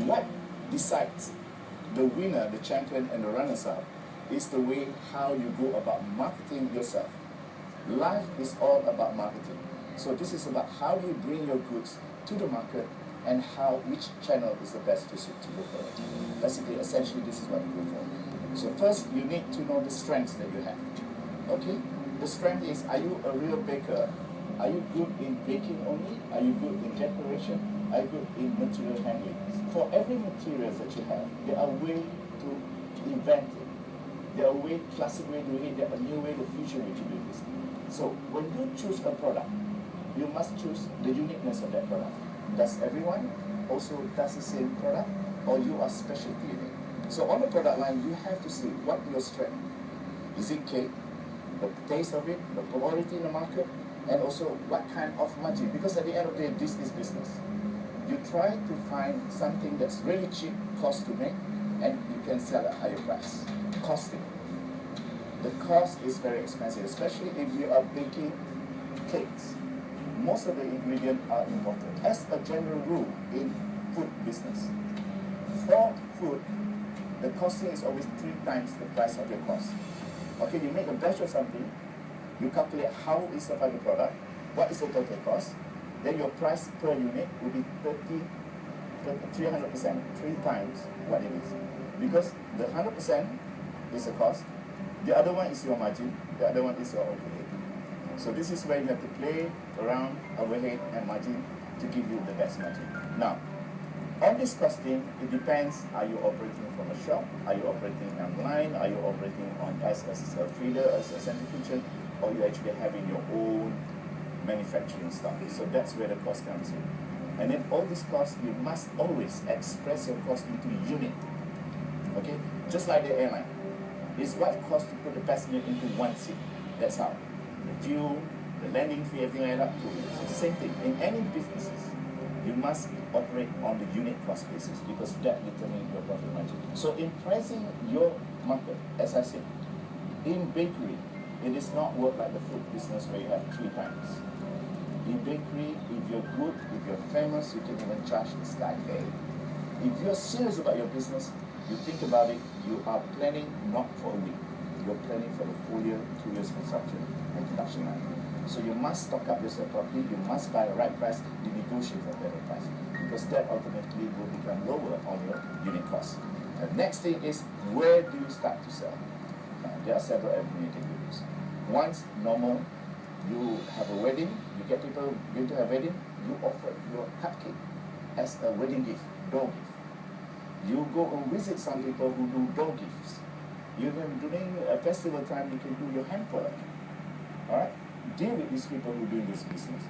what decides the winner, the champion, and the runners-up is the way how you go about marketing yourself. Life is all about marketing. So this is about how do you bring your goods to the market and which channel is the best to suit to go for it. Basically, essentially, this is what you go for. So first, you need to know the strengths that you have. Okay? The strength is, are you a real baker? Are you good in baking only? Are you good in decoration? Are you good in material handling? For every materials that you have, there are ways to invent it. There are classic way to do it, there are a new way, the future way to do this. So when you choose a product, you must choose the uniqueness of that product. Does everyone also does the same product, or you are specialty in it? So on the product line, you have to see what your strength. Is it cake? The taste of it, the quality in the market, and also what kind of margin. Because at the end of the day, this is business. You try to find something that's really cheap, cost to make, and you can sell at a higher price. Costing. The cost is very expensive, especially if you are baking cakes. Most of the ingredients are imported. As a general rule in food business, for food, the costing is always 3 times the price of your cost. Okay, you make a batch of something, you calculate how is the final product, what is the total cost, then your price per unit will be 300%, 3 times what it is. Because the 100% is the cost, the other one is your margin, the other one is your overhead. So this is where you have to play around overhead and margin to give you the best margin. Now, on this costing, it depends, are you operating from a shop, are you operating online, are you operating as a feeder, as a central kitchen, or you actually having your own manufacturing stuff. So that's where the cost comes in. And then all these costs, you must always express your cost into unit. Okay? Just like the airline. It's what it costs to put the passenger into one seat. That's how. The fuel, the landing fee, everything like that. So the same thing. In any businesses, you must operate on the unit cost basis because that determines your profit margin. So in pricing your market, as I said, in bakery, it is not work like the food business where you have 3 times. In bakery, if you're good, if you're famous, you can even charge the sky high. If you're serious about your business, you think about it, you are planning not for a week. You're planning for the full year, 2 years consumption and production line. So you must stock up yourself properly, you must buy the right price, you negotiate for a better price. Because that ultimately will become lower on your unit cost. The next thing is, where do you start to sell? There are several avenues you can use. Once normal, you have a wedding, you get people going to have a wedding, you offer your cupcake as a wedding gift, door gift. You go and visit some people who do door gifts. Even during a festival time, you can do your hamper. Alright? Deal with these people who do this business.